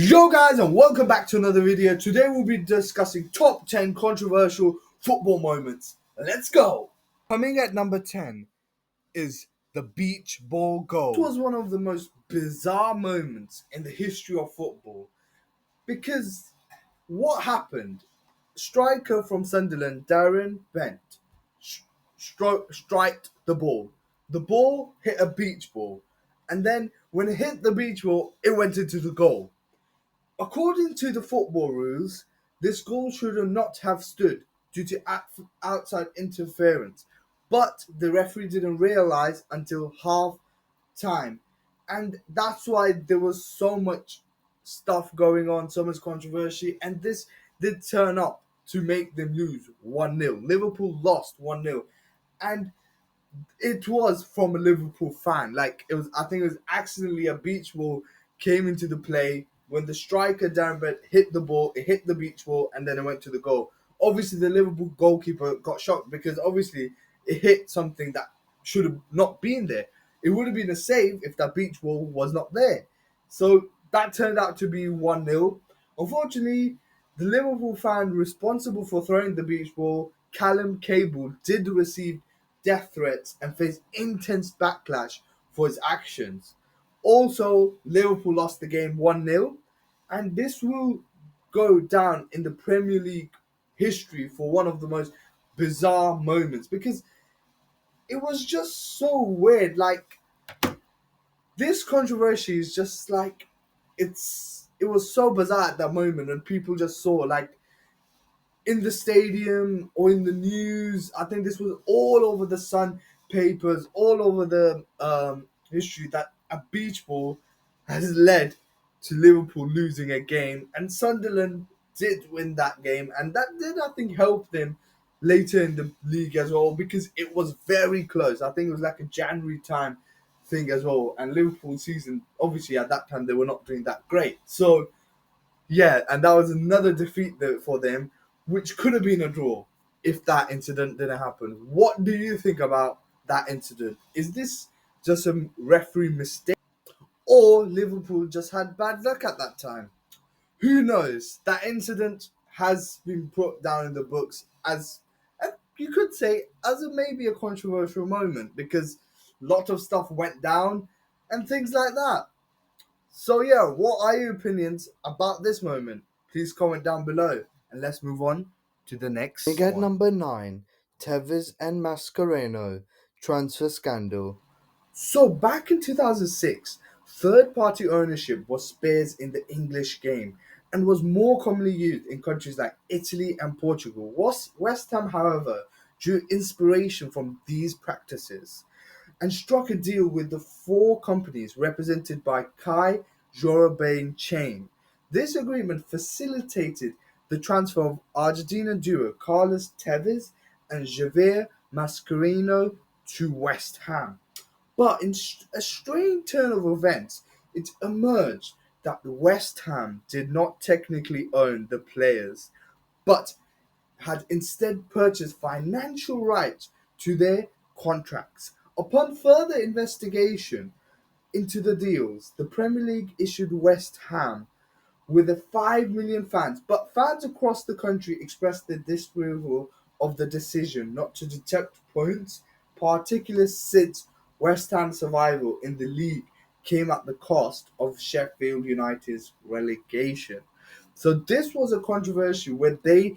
Yo guys, and welcome back to another video. Today we'll be discussing top 10 controversial football moments. Let's go! Coming at number 10 is the beach ball goal. It was one of the most bizarre moments in the history of football because what happened? Striker from Sunderland, Darren Bent, striked the ball. The ball hit a beach ball, and then when it hit the beach ball, it went into the goal. According to the football rules, this goal should not have stood due to outside interference, but the referee didn't realize until half time, and that's why there was so much stuff going on, so much controversy, and this did turn up to make them lose 1-0. Liverpool lost 1-0, and it was from a Liverpool fan. Like it was, I think it was accidentally a beach ball came into the play when the striker Darren Bent hit the ball. It hit the beach ball and then it went to the goal. Obviously, the Liverpool goalkeeper got shocked because obviously it hit something that should have not been there. It would have been a save if that beach ball was not there. So that turned out to be 1-0. Unfortunately, the Liverpool fan responsible for throwing the beach ball, Callum Cable, did receive death threats and faced intense backlash for his actions. Also, Liverpool lost the game 1-0, and this will go down in the Premier League history for one of the most bizarre moments because it was just so weird. Like, this controversy is just like it was so bizarre at that moment, and people just saw like in the stadium or in the news. I think this was all over the Sun papers, all over the history that a beach ball has led to Liverpool losing a game, and Sunderland did win that game, and that did, I think, help them later in the league as well because it was very close. I think it was like a January time thing as well, and Liverpool season obviously at that time they were not doing that great. So yeah, and that was another defeat for them, which could have been a draw if that incident didn't happen. What do you think about that incident? Is this just a referee mistake, or Liverpool just had bad luck at that time? Who knows? That incident has been put down in the books as, you could say, as a maybe a controversial moment because a lot of stuff went down and things like that. So yeah, what are your opinions about this moment? Please comment down below and let's move on to the next At one. number 9, Tevez and Mascherano transfer scandal. So back in 2006, third-party ownership was sparse in the English game and was more commonly used in countries like Italy and Portugal. West Ham, however, drew inspiration from these practices and struck a deal with the four companies represented by Kai Jorabain Chain. This agreement facilitated the transfer of Argentina duo Carlos Tevez and Javier Mascherano to West Ham. But in a strange turn of events, it emerged that West Ham did not technically own the players, but had instead purchased financial rights to their contracts. Upon further investigation into the deals, the Premier League issued West Ham with a 5 million fans, but fans across the country expressed their disapproval of the decision not to deduct points, particularly since West Ham's survival in the league came at the cost of Sheffield United's relegation. So this was a controversy where they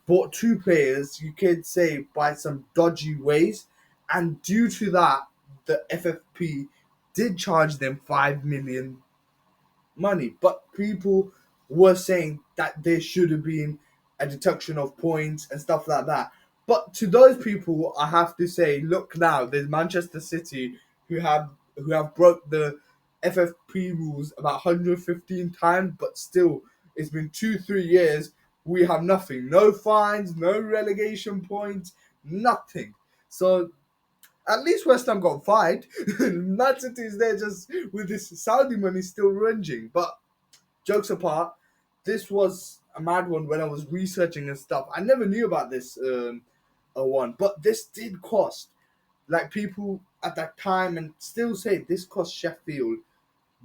bought two players, you could say, by some dodgy ways, and due to that, the FFP did charge them 5 million money. But people were saying that there should have been a deduction of points and stuff like that. But to those people, I have to say, look now, there's Manchester City who have broke the FFP rules about 115 times, but still, it's been 2-3 years. We have nothing, no fines, no relegation points, nothing. So at least West Ham got fined. Man City is there just with this Saudi money still ranging. But jokes apart, this was a mad one when I was researching and stuff. I never knew about this one, but this did cost, like, people at that time and still say this cost Sheffield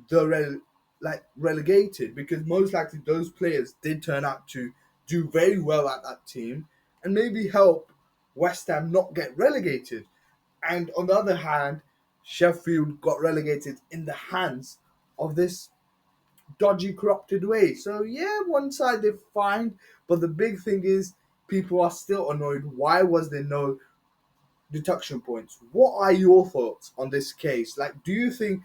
the like relegated, because most likely those players did turn out to do very well at that team and maybe help West Ham not get relegated. And on the other hand, Sheffield got relegated in the hands of this dodgy, corrupted way. So yeah, one side they fined, but the big thing is people are still annoyed. Why was there no deduction points? What are your thoughts on this case? Like, do you think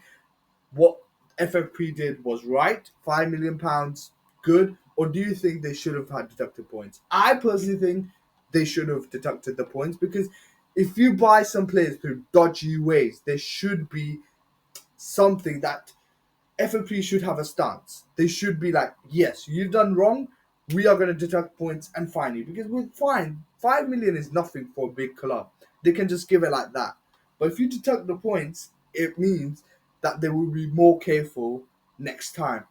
what FFP did was right, £5 million good, or do you think they should have had deducted points? I personally think they should have deducted the points, because if you buy some players through dodgy ways, there should be something that FFP should have a stance. They should be like, yes, you've done wrong. We are going to deduct points and fine you, because with fine, 5 million is nothing for a big club. They can just give it like that. But if you deduct the points, it means that they will be more careful next time.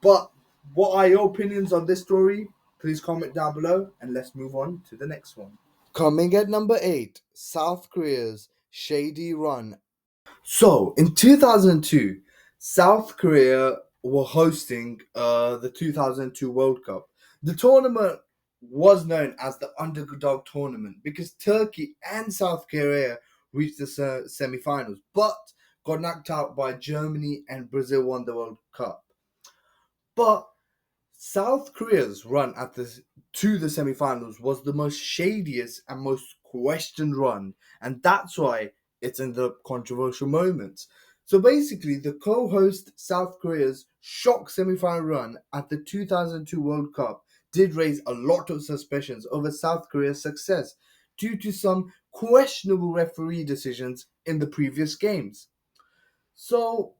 But what are your opinions on this story? Please comment down below, and let's move on to the next one. Coming at number 8, South Korea's shady run. So, in 2002, South Korea were hosting the 2002 World Cup. The tournament was known as the underdog tournament because Turkey and South Korea reached the semi-finals, but got knocked out by Germany, and Brazil won the World Cup. But South Korea's run to the semi-finals was the most shadiest and most questioned run, and that's why it's in the controversial moments. So basically, the co-host South Korea's shock semi-final run at the 2002 World Cup did raise a lot of suspicions over South Korea's success due to some questionable referee decisions in the previous games. So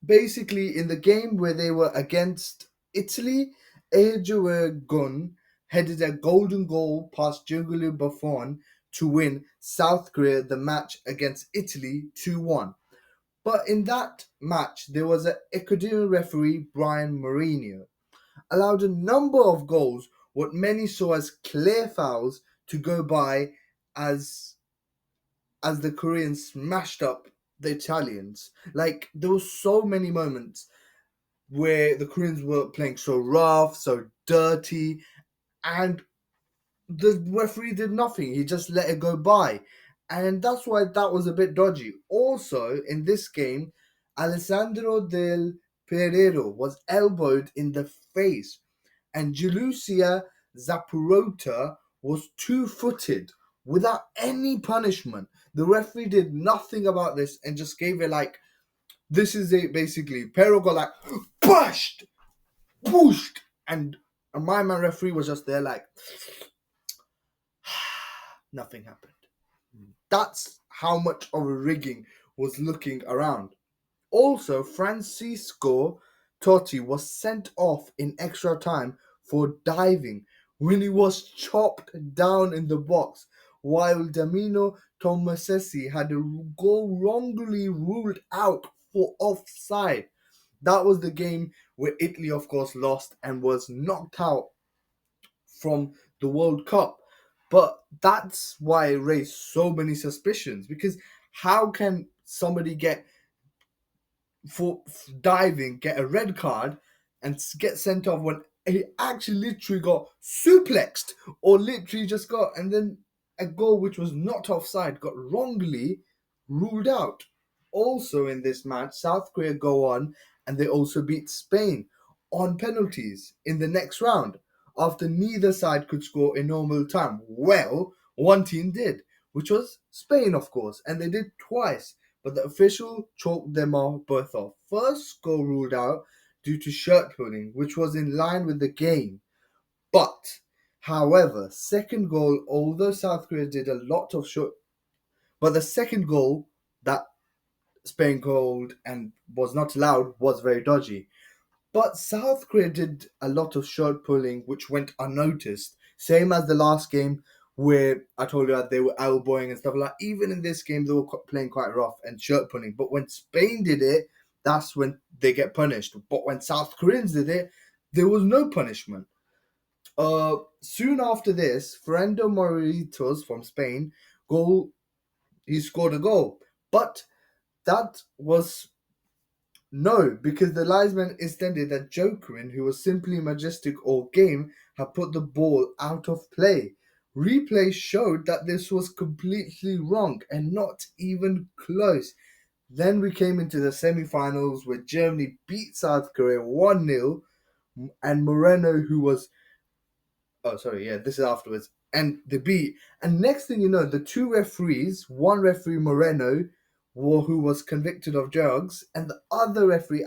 basically, in the game where they were against Italy, Ejuwe Gun headed a golden goal past Gianluigi Buffon to win South Korea the match against Italy 2-1. But in that match, there was an Ecuadorian referee, Brian Mourinho, allowed a number of goals, what many saw as clear fouls, to go by as the Koreans smashed up the Italians. Like, there were so many moments where the Koreans were playing so rough, so dirty, and the referee did nothing. He just let it go by. And that's why that was a bit dodgy. Also, in this game, Alessandro Del Pereiro was elbowed in the face, and Jalusia Zapurota was two-footed without any punishment. The referee did nothing about this and just gave it like, this is it basically. Pero got like, pushed, pushed, and my man referee was just there like, nothing happened. That's how much of a rigging was looking around. Also, Francisco Totti was sent off in extra time for diving when he was chopped down in the box, while Damino Tomasesi had a goal wrongly ruled out for offside. That was the game where Italy, of course, lost and was knocked out from the World Cup. But that's why it raised so many suspicions, because how can somebody get for diving get a red card and get sent off when he actually literally got suplexed, or literally just got, and then a goal which was not offside got wrongly ruled out. Also in this match, South Korea go on and they also beat Spain on penalties in the next round after neither side could score in normal time. Well, one team did, which was Spain, of course, and they did twice, but the official chalked them off both off. First goal ruled out due to shirt pulling, which was in line with the game. But, however, second goal, although South Korea did a lot of short, but the second goal that Spain called and was not allowed was very dodgy. But South Korea did a lot of shirt pulling, which went unnoticed. Same as the last game where I told you that they were elbowing and stuff like that. Even in this game, they were playing quite rough and shirt pulling. But when Spain did it, that's when they get punished. But when South Koreans did it, there was no punishment. Soon after this, Fernando Moritos from Spain he scored a goal. But that was No, because the linesman intended that Jokerin, who was simply majestic all game, had put the ball out of play. Replay showed that this was completely wrong and not even close. Then we came into the semi-finals where Germany beat South Korea 1-0, and Moreno, who was oh sorry, yeah, this is afterwards, and they beat. And next thing you know, the two referees, one referee Moreno, who was convicted of drugs, and the other referee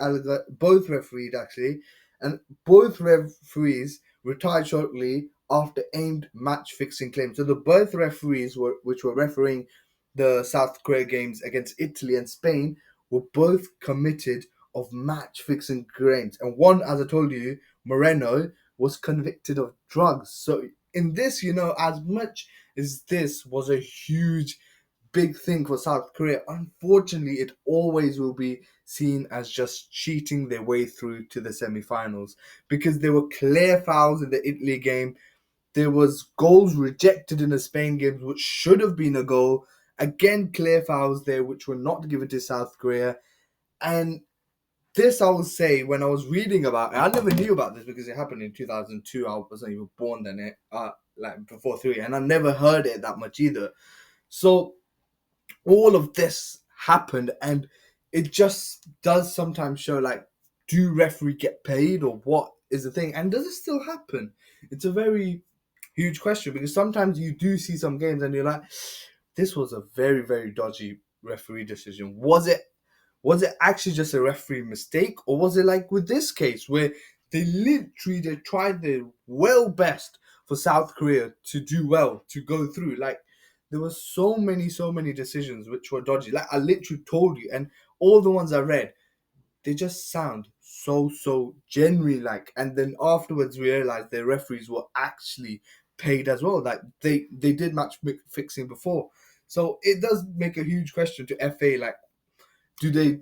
both refereed actually, and both referees retired shortly after aimed match fixing claims. So the both referees which were refereeing the South Korea games against Italy and Spain were both committed of match fixing claims. And one, as I told you, Moreno, was convicted of drugs. So in this, as much as this was a huge big thing for South Korea, unfortunately it always will be seen as just cheating their way through to the semi-finals, because there were clear fouls in the Italy game. There was goals rejected in the Spain games which should have been a goal. Again, clear fouls there which were not given to South Korea. And this I will say, when I was reading about it, I never knew about this because it happened in 2002. I wasn't even born then, like before 3, and I never heard it that much either. So all of this happened, and it just does sometimes show, like, do referee get paid, or what is the thing, and does it still happen? It's a very huge question, because sometimes you do see some games and you're like, this was a very, very dodgy referee decision. Was it actually just a referee mistake, or was it like with this case where they tried their well best for South Korea to do well, to go through? Like, there were so many decisions which were dodgy. Like, I literally told you, and all the ones I read, they just sound so genuine. Like, and then afterwards we realized their referees were actually paid as well. Like, they did match fixing before. So it does make a huge question to FA. Like, do they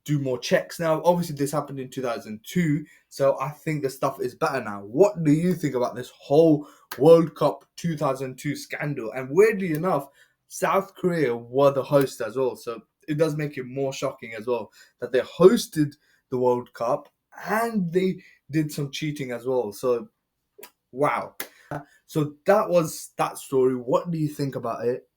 do more checks now? Obviously, this happened in 2002, so I think the stuff is better now. What do you think about this whole World Cup 2002 scandal? And weirdly enough, South Korea were the host as well, so it does make it more shocking as well that they hosted the World Cup and they did some cheating as well. So, wow. So that was that story. What do you think about it?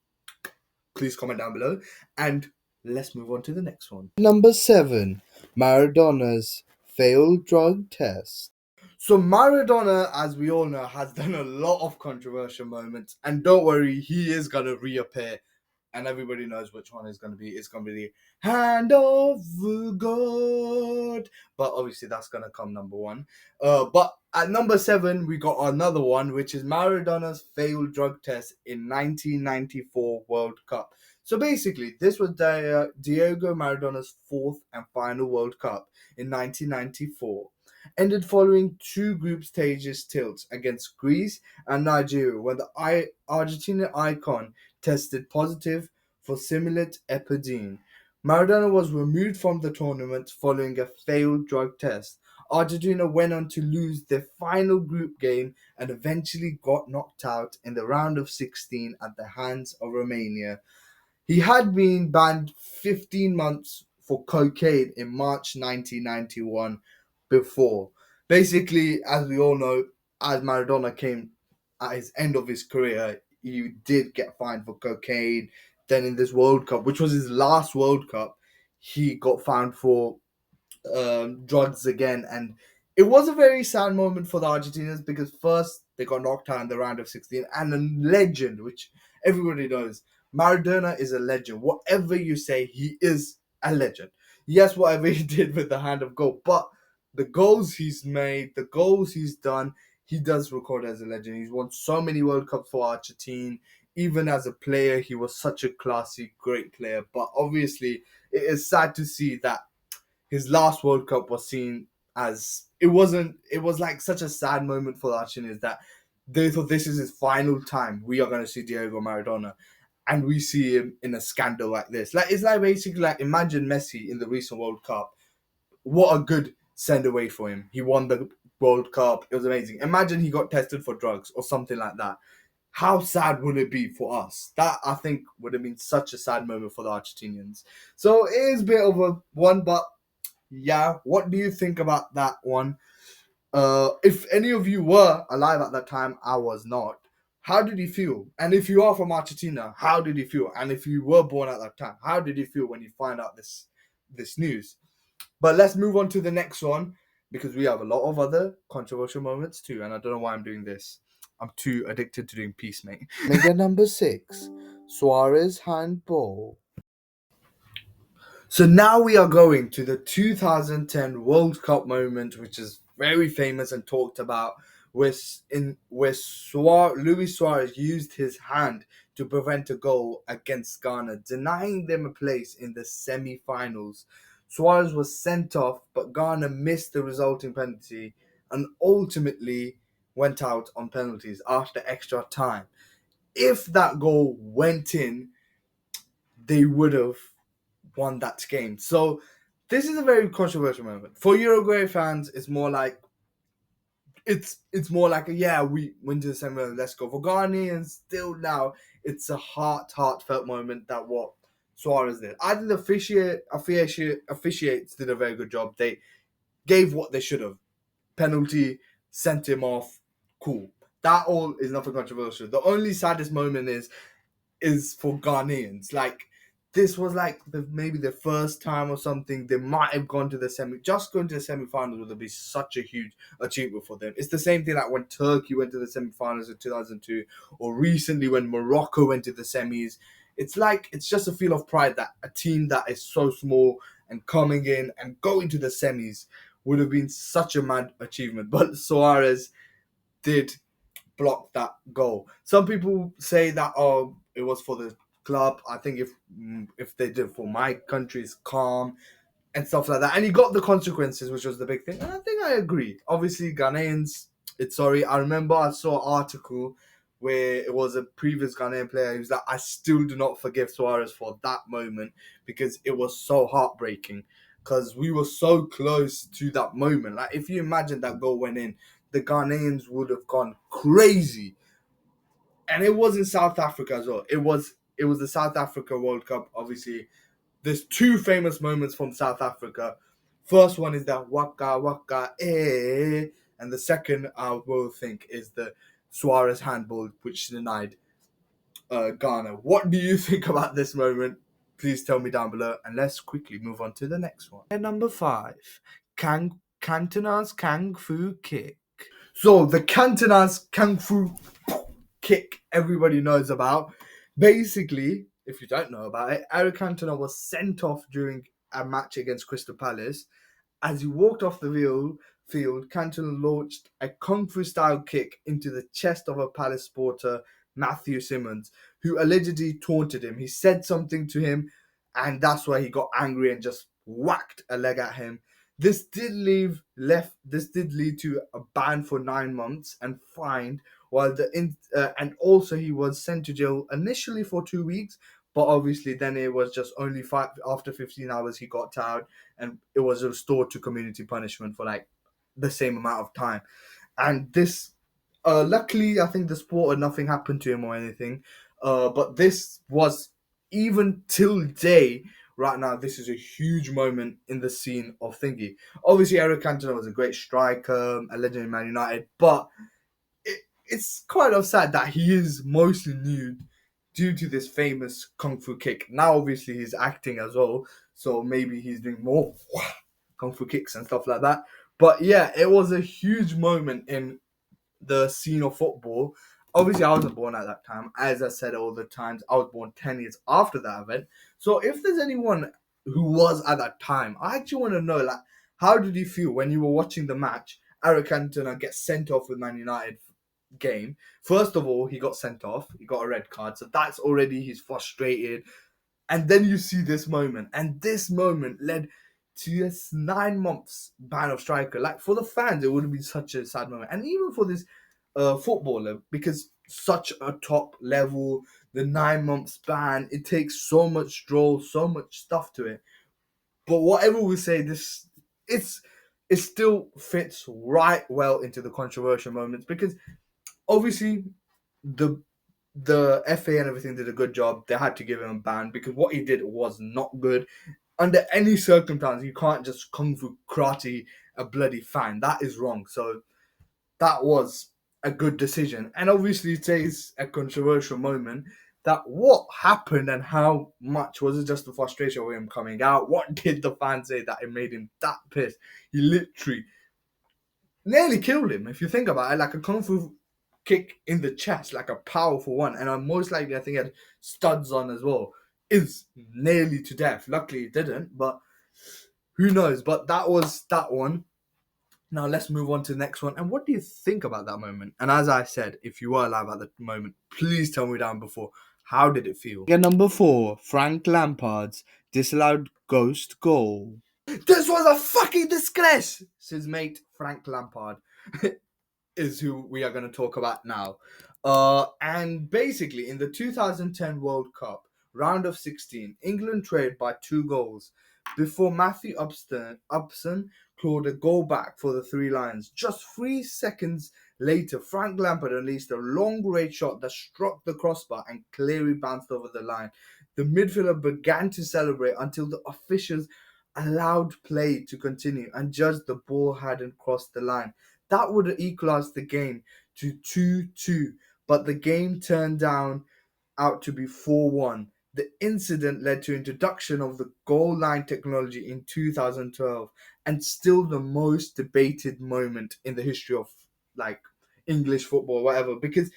Please comment down below, and let's move on to the next one. Number 7. Maradona's failed drug test. So Maradona, as we all know, has done a lot of controversial moments, and don't worry, he is gonna reappear, and everybody knows which one is gonna be. It's gonna be the Hand of God, but obviously that's gonna come number one. But at number 7, we got another one, which is Maradona's failed drug test in 1994 World Cup. So basically, this was Diego Maradona's fourth and final World Cup in 1994, ended following two group stages tilts against Greece and Nigeria, when the Argentinian icon tested positive for simulate epidine. Maradona was removed from the tournament following a failed drug test. Argentina went on to lose their final group game and eventually got knocked out in the round of 16 at the hands of Romania. He had been banned 15 months for cocaine in March 1991 before. Basically, as we all know, as Maradona came at his end of his career, he did get fined for cocaine. Then in this World Cup, which was his last World Cup, he got fined for drugs again. And it was a very sad moment for the Argentinians, because first they got knocked out in the round of 16, and a legend, which everybody knows, Maradona is a legend. Whatever you say, he is a legend. Yes, whatever he did with the hand of God, but the goals he's made, the goals he's done, he does record as a legend. He's won so many World Cups for Argentina. Even as a player, he was such a classy, great player. But obviously, it is sad to see that his last World Cup was seen as, it was like such a sad moment for the Argentinians, that they thought this is his final time. We are going to see Diego Maradona, and we see him in a scandal like this. Like, it's like basically like, imagine Messi in the recent World Cup. What a good send away for him. He won the World Cup. It was amazing. Imagine he got tested for drugs or something like that. How sad would it be for us? That, I think, would have been such a sad moment for the Argentinians. So it is a bit of a one, but Yeah, what do you think about that one? If any of you were alive at that time, I was not. How did you feel? And if you are from Argentina, how did you feel? And if you were born at that time, how did you feel when you find out this news? But let's move on to the next one because we have a lot of other controversial moments too. And I don't know why I'm doing this. I'm too addicted to doing peace, mate. Mega number 6. Suarez handball. So now we are going to the 2010 World Cup moment, which is very famous and talked about, where Luis Suarez used his hand to prevent a goal against Ghana, denying them a place in the semi-finals. Suarez was sent off, but Ghana missed the resulting penalty and ultimately went out on penalties after extra time. If that goal went in, they would have won that game. So this is a very controversial moment. For Uruguay fans, it's more like a, yeah, we went to the semi, let's go. For Ghanaians, still now it's a heartfelt moment that what Suarez did. I think the officiates did a very good job. They gave what they should have. Penalty, sent him off, cool. That all is nothing controversial. The only saddest moment is for Ghanaians. Like, this was like maybe the first time or something they might have gone to the semi. Just going to the semi-finals would be such a huge achievement for them. It's the same thing like when Turkey went to the semi-finals in 2002, or recently when Morocco went to the semis. It's like it's just a feel of pride that a team that is so small and coming in and going to the semis would have been such a mad achievement. But Suarez did block that goal. Some people say that it was for the club. I think if they did for my country's calm and stuff like that, and he got the consequences, which was the big thing. And I think I agree. Obviously, Ghanaians. It's sorry. I remember I saw an article where it was a previous Ghanaian player who's like, I still do not forgive Suarez for that moment because it was so heartbreaking. Because we were so close to that moment. Like, if you imagine that goal went in, the Ghanaians would have gone crazy. And it was in South Africa as well. It was the South Africa World Cup. Obviously, there's two famous moments from South Africa. First one is that waka waka eh, and the second I will think is the Suarez handball, which denied Ghana. What do you think about this moment? Please tell me down below, and let's quickly move on to the next one. And number 5, Cantona's Kung Fu Kick. So the Cantona's Kung Fu kick everybody knows about. Basically, if you don't know about it, Eric Cantona was sent off during a match against Crystal Palace. As he walked off the field, Cantona launched a Kung Fu style kick into the chest of a Palace supporter, Matthew Simmons, who allegedly taunted him. He said something to him, and that's why he got angry and just whacked a leg at him. This did lead to a ban for 9 months and fined, and also he was sent to jail initially for 2 weeks, but obviously then it was just only five after 15 hours he got out, and it was restored to community punishment for like the same amount of time. And this, luckily, I think the sport nothing happened to him or anything. But this was even till day right now. This is a huge moment in the scene of thingy. Obviously, Eric Cantona was a great striker, a legend in Man United, but it's quite sad that he is mostly nude due to this famous kung fu kick. Now, obviously, he's acting as well, so maybe he's doing more kung fu kicks and stuff like that. But yeah, it was a huge moment in the scene of football. Obviously, I wasn't born at that time. As I said all the times, I was born 10 years after that event. So if there's anyone who was at that time, I actually want to know, like, how did you feel when you were watching the match? Eric Cantona gets sent off with Man United game. First of all, he got sent off. He got a red card. So that's already, he's frustrated. And then you see this moment. And this moment led to this 9 months ban of striker. Like, for the fans, it would have been such a sad moment. And even for this footballer, because such a top level, the 9 months ban, it takes so much draw, so much stuff to it. But whatever we say, it still fits right well into the controversial moments, because obviously the FA and everything did a good job. They had to give him a ban because what he did was not good. under any circumstance, you can't just kung fu karate a bloody fan. That is wrong. So that was a good decision. And obviously, it is a controversial moment. That what happened and how much was it just the frustration of him coming out? What did the fans say that it made him that pissed? He literally nearly killed him. If you think about it, like a kung fu kick in the chest, like a powerful one, and most likely I think he had studs on as well, is nearly to death. Luckily, it didn't, but who knows? But that was that one. Now let's move on to the next one. And what do you think about that moment? And as I said, if you were alive at the moment, please tell me down before. How did it feel? At number 4, Frank Lampard's disallowed ghost goal. This was a fucking disgrace, says mate Frank Lampard. Is who we are going to talk about now. And basically, in the 2010 World Cup, round of 16, England trailed by 2 goals before Matthew Upson clawed a goal back for the Three Lions. Just 3 seconds later, Frank Lampard unleashed a long-range shot that struck the crossbar and clearly bounced over the line. The midfielder began to celebrate until the officials allowed play to continue and judged the ball hadn't crossed the line. That would have equalized the game to 2-2, but the game turned out to be 4-1. The incident led to introduction of the goal line technology in 2012 and still the most debated moment in the history of like English football, whatever, because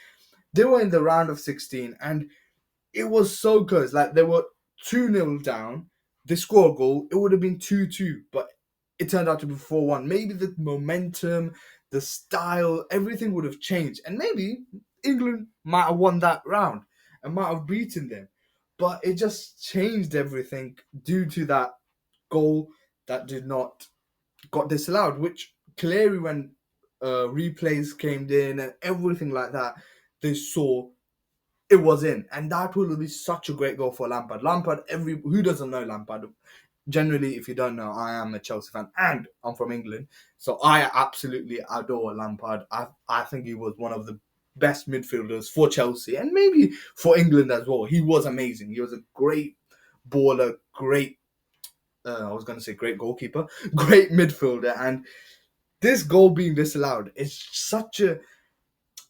they were in the round of 16 and it was so close. Like they were 2-0 down. They score a goal. It would have been 2-2, but it turned out to be 4-1. Maybe the momentum, the style, everything would have changed. And maybe England might have won that round and might have beaten them. But it just changed everything due to that goal that got disallowed, which clearly when replays came in and everything like that, they saw it was in, and that will be such a great goal for Lampard. Who doesn't know Lampard? Generally, if you don't know, I am a Chelsea fan, and I'm from England, so I absolutely adore Lampard. I think he was one of the best midfielders for Chelsea, and maybe for England as well. He was amazing. He was a great baller, great. I was going to say great goalkeeper, great midfielder, and this goal being disallowed is such a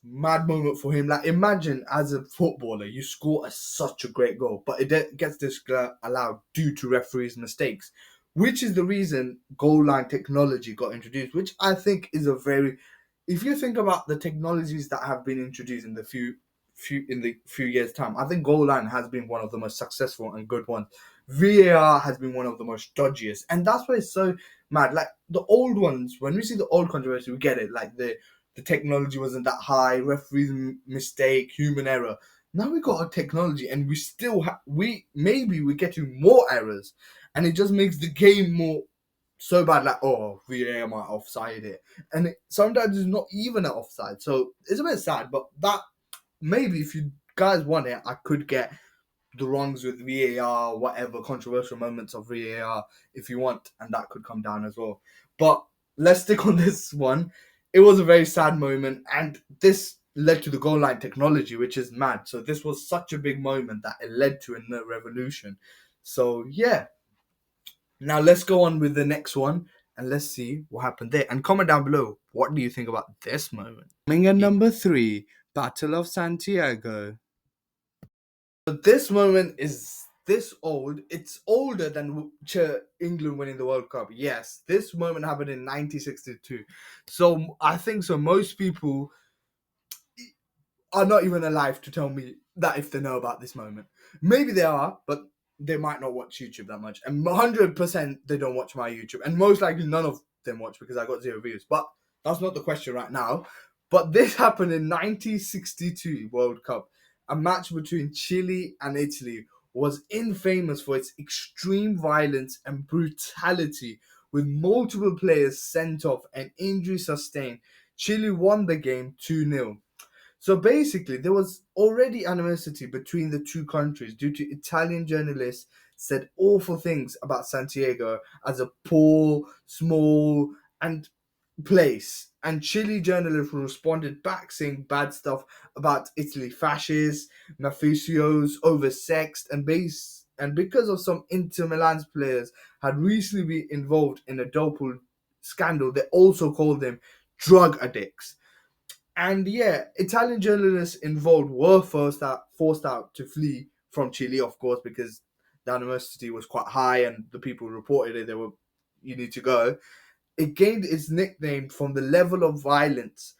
mad moment for him. Like, imagine as a footballer, you score such a great goal, but it gets disallowed due to referees' mistakes, which is the reason goal line technology got introduced, which I think is a very. If you think about the technologies that have been introduced in the few years' time, I think goal line has been one of the most successful and good ones. VAR has been one of the most dodgiest, and that's why it's so mad. Like the old ones, when we see the old controversy, we get it. Like the technology wasn't that high, referees mistake, human error. Now we got a technology, and we still we get to more errors, and it just makes the game more so bad. Like, oh, VAR might offside it, and sometimes it's not even an offside. So it's a bit sad, but that maybe if you guys want it, I could get the wrongs with VAR, whatever controversial moments of VAR if you want, and that could come down as well. But let's stick on this one. It was a very sad moment, and this led to the goal line technology, which is mad. So this was such a big moment that it led to a revolution. So yeah. Now let's go on with the next one and let's see what happened there. And comment down below, what do you think about this moment? Coming at number 3, Battle of Santiago. This moment is this old. It's older than England winning the World Cup. Yes, this moment happened in 1962. So I think so. Most people are not even alive to tell me that if they know about this moment. Maybe they are, but they might not watch YouTube that much. And 100% they don't watch my YouTube. And most likely none of them watch because I got 0 views. But that's not the question right now. But this happened in 1962 World Cup. A match between Chile and Italy was infamous for its extreme violence and brutality, with multiple players sent off and injuries sustained. Chile won the game 2-0. So basically, there was already animosity between the two countries due to Italian journalists said awful things about Santiago as a poor, small, and place. And Chile journalists responded back saying bad stuff about Italy, fascists, mafiosos, oversexed, and and because of some Inter Milan's players had recently been involved in a doping scandal, they also called them drug addicts. And yeah, Italian journalists involved were forced out to flee from Chile, of course, because the animosity was quite high and the people who reported it, they were, you need to go. It gained its nickname from the level of violence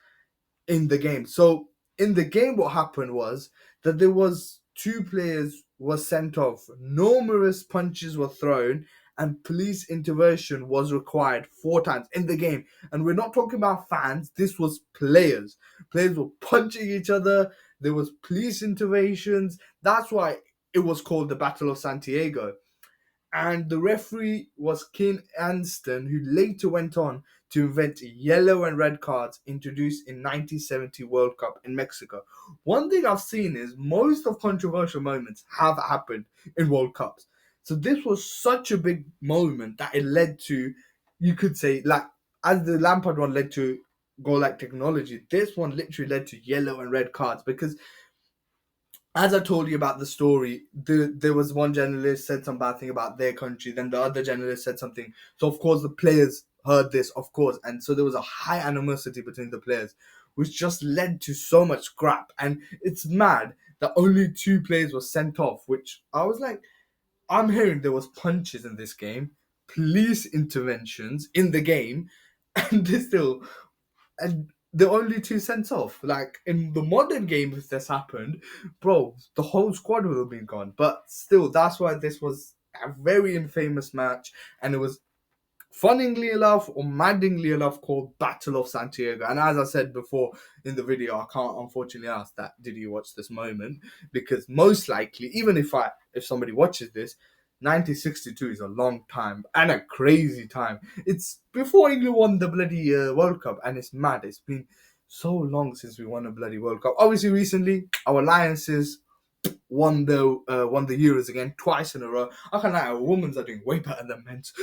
in the game. So in the game, what happened was that there was two players were sent off, numerous punches were thrown, and police intervention was required 4 times in the game. And we're not talking about fans. This was players. Players were punching each other. There was police interventions. That's why it was called the Battle of Santiago, and the referee was Ken Anston, who later went on to invent yellow and red cards introduced in 1970 World Cup in Mexico. One thing I've seen is most of controversial moments have happened in World Cups. So this was such a big moment that it led to, you could say, like as the Lampard one led to goal like technology, this one literally led to yellow and red cards because as I told you about the story, there was one journalist said some bad thing about their country, then the other journalist said something. So of course the players heard this, of course, and so there was a high animosity between the players, which just led to so much scrap. And it's mad that only 2 players were sent off, which I was like, I'm hearing there was punches in this game, police interventions in the game, and they still and the only 2 cents off. Like in the modern game, if this happened, bro, the whole squad would have been gone. But still, that's why this was a very infamous match, and it was funningly enough or maddeningly enough called Battle of Santiago. And as I said before in the video, I can't unfortunately ask that did you watch this moment, because most likely, even if somebody watches this, 1962 is a long time and a crazy time. It's before England won the bloody World Cup, and it's mad. It's been so long since we won a bloody World Cup. Obviously, recently our alliances won the Euros again twice in a row. I can lie, our women's are doing way better than men's.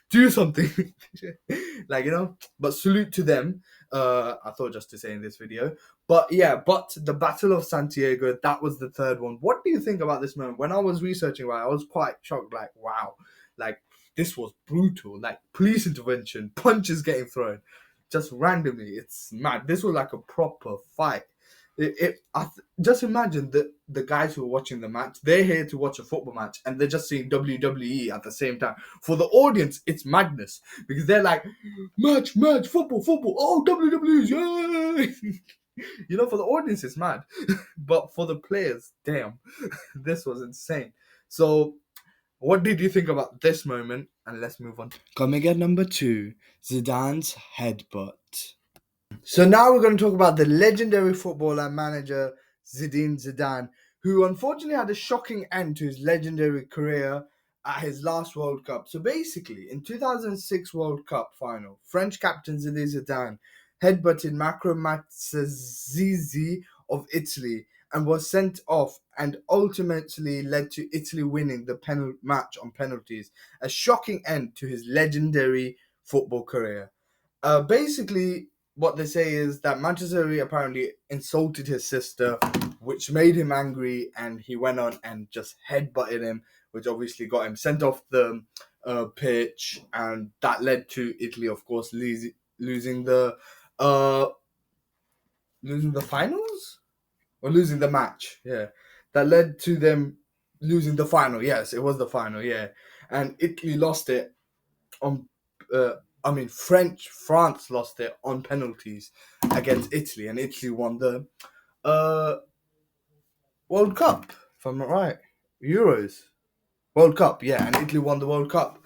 Do something, like, But salute to them. I thought just to say in this video, but yeah. But the Battle of Santiago, that was the third one. What do you think about this moment? When I was researching about it, I was quite shocked. Like, wow, like this was brutal. Like police intervention, punches getting thrown, just randomly. It's mad. This was like a proper fight. Just imagine the guys who are watching the match, they're here to watch a football match and they're just seeing WWE at the same time. For the audience, it's madness because they're like, match, football, oh, WWE's, yay! For the audience, it's mad. But for the players, damn, this was insane. So, what did you think about this moment? And let's move on. Coming at number 2, Zidane's headbutt. So now we're going to talk about the legendary footballer and manager Zinedine Zidane, who unfortunately had a shocking end to his legendary career at his last World Cup. So basically, in 2006 World Cup final, French captain Zinedine Zidane headbutted Marco Materazzi of Italy and was sent off, and ultimately led to Italy winning the match on penalties. A shocking end to his legendary football career. Basically, what they say is that Manchester apparently insulted his sister, which made him angry, and he went on and just headbutted him, which obviously got him sent off the pitch, and that led to Italy, of course, losing the finals or losing the match. Yeah, that led to them losing the final. Yes, it was the final. Yeah, and Italy lost it on. France lost it on penalties against Italy, and Italy won the World Cup, if I'm not right. Euros. World Cup, yeah, and Italy won the World Cup.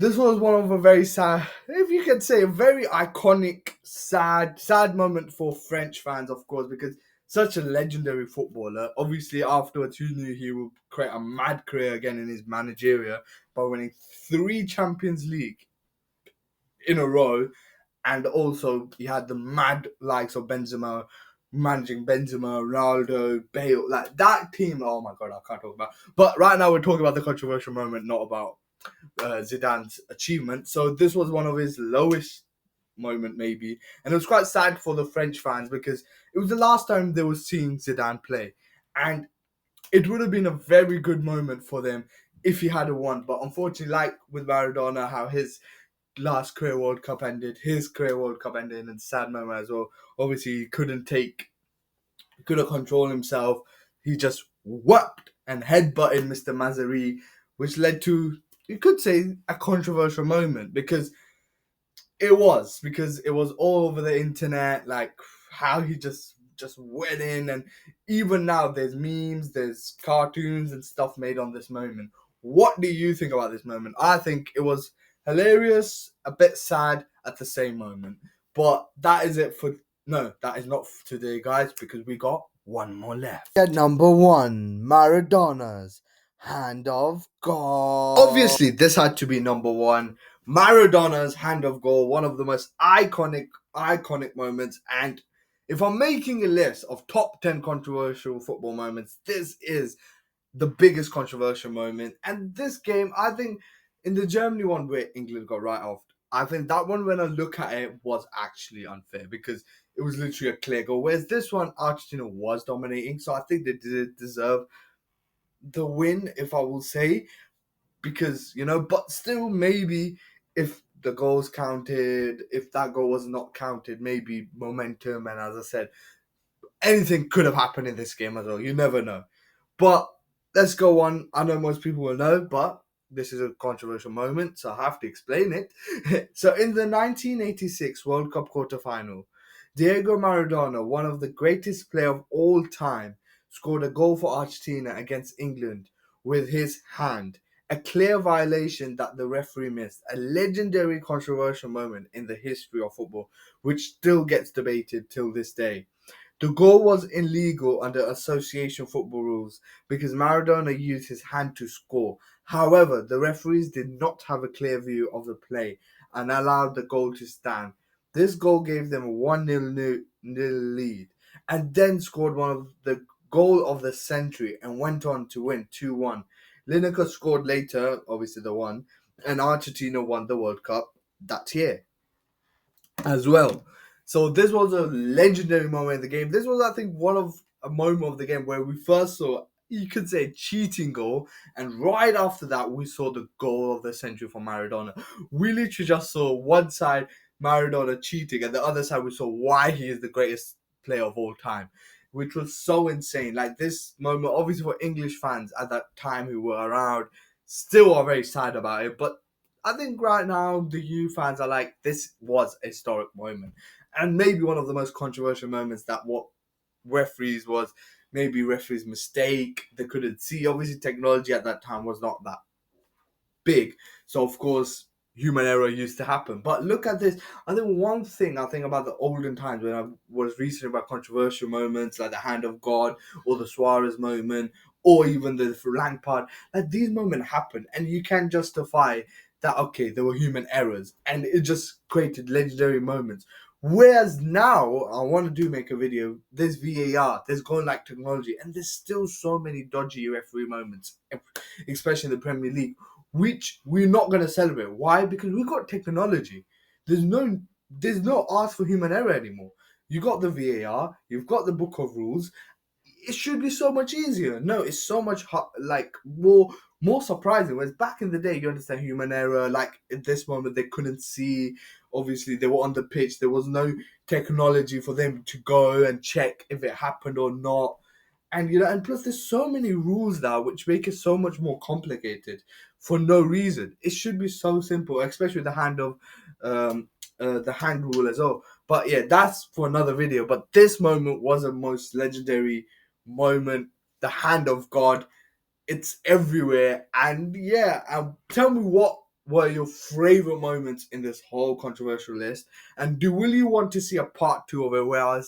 This was one of a very sad, if you could say, a very iconic, sad moment for French fans, of course, because such a legendary footballer. Obviously, afterwards, who knew he would create a mad career again in his managerial by winning 3 Champions League in a row, and also he had the mad likes of Benzema, managing Benzema, Ronaldo, Bale, like that team. Oh my god, I can't talk about. But right now we're talking about the controversial moment, not about Zidane's achievement. So this was one of his lowest moment, maybe, and it was quite sad for the French fans because it was the last time they were seeing Zidane play, and it would have been a very good moment for them if he had won. But unfortunately, like with Maradona, how his last career World Cup ended, his career World Cup ended in a sad moment as well. Obviously, he couldn't control himself. He just whacked and headbutted Mr. Mazzari, which led to, you could say, a controversial moment because it was all over the internet, like how he just went in, and even now there's memes, there's cartoons and stuff made on this moment. What do you think about this moment? I think it was hilarious, a bit sad at the same moment. But that is it for no, that is not for today, guys, because we got one more left. At number 1, Maradona's Hand of God. Obviously, this had to be number one. Maradona's hand of goal, one of the most iconic moments. And if I'm making a list of top 10 controversial football moments, this is the biggest controversial moment. And this game, I think, in the Germany one where England got right off, I think that one, when I look at it, was actually unfair because it was literally a clear goal. Whereas this one, Argentina was dominating. So I think they did deserve the win, if I will say, because but still, maybe if the goals counted, if that goal was not counted, maybe momentum, and as I said, anything could have happened in this game as well. You never know. But let's go on. I know most people will know, but this is a controversial moment, so I have to explain it. So in the 1986 World Cup quarter-final, Diego Maradona, one of the greatest players of all time, scored a goal for Argentina against England with his hand. A clear violation that the referee missed. A legendary controversial moment in the history of football, which still gets debated till this day. The goal was illegal under association football rules because Maradona used his hand to score. However, the referees did not have a clear view of the play and allowed the goal to stand. This goal gave them a 1-0 lead and then scored one of the goal of the century and went on to win 2-1. Lineker scored later, obviously the one, and Argentina won the World Cup that year as well. So this was a legendary moment in the game. This was, I think, a moment of the game where we first saw, you could say, a cheating goal, and right after that, we saw the goal of the century for Maradona. We literally just saw one side Maradona cheating, and the other side we saw why he is the greatest player of all time, which was so insane. Like this moment, obviously for English fans at that time who were around, still are very sad about it, but I think right now the U fans are like, this was a historic moment, and maybe one of the most controversial moments that what referees was maybe referees' mistake. They couldn't see. Obviously, technology at that time was not that big, so of course human error used to happen. But look at this. I think one thing I think about the olden times when I was researching about controversial moments like the hand of God or the Suarez moment or even the Lampard, like these moments happen and you can justify that, okay, there were human errors and it just created legendary moments. Whereas now, I want to make a video, there's VAR, there's going like technology, and there's still so many dodgy referee moments, especially in the Premier League, which we're not going to celebrate. Why? Because we got technology. There's no ask for human error anymore. You got the VAR, you've got the book of rules. It should be so much easier. No, it's so much like more surprising. Whereas back in the day, you understand human error. Like at this moment, they couldn't see. Obviously, they were on the pitch. There was no technology for them to go and check if it happened or not. And plus there's so many rules now which make it so much more complicated for no reason. It should be so simple, especially with the hand rule as well. But yeah, that's for another video. But this moment was a most legendary moment. The hand of God, it's everywhere. And yeah, tell me what were your favorite moments in this whole controversial list, and will you want to see a part two of it where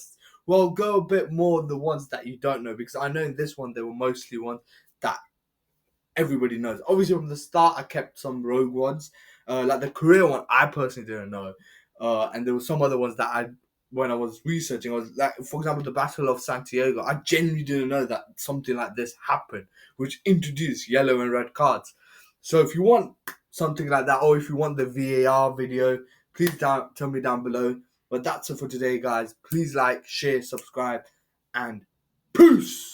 go a bit more on the ones that you don't know, because I know in this one there were mostly ones that everybody knows. Obviously from the start I kept some rogue ones, like the Korea one I personally didn't know, and there were some other ones that when I was researching, I was like, for example, the Battle of Santiago. I genuinely didn't know that something like this happened, which introduced yellow and red cards. So if you want something like that, or if you want the VAR video, please tell me down below. But that's it for today, guys. Please like, share, subscribe, and peace.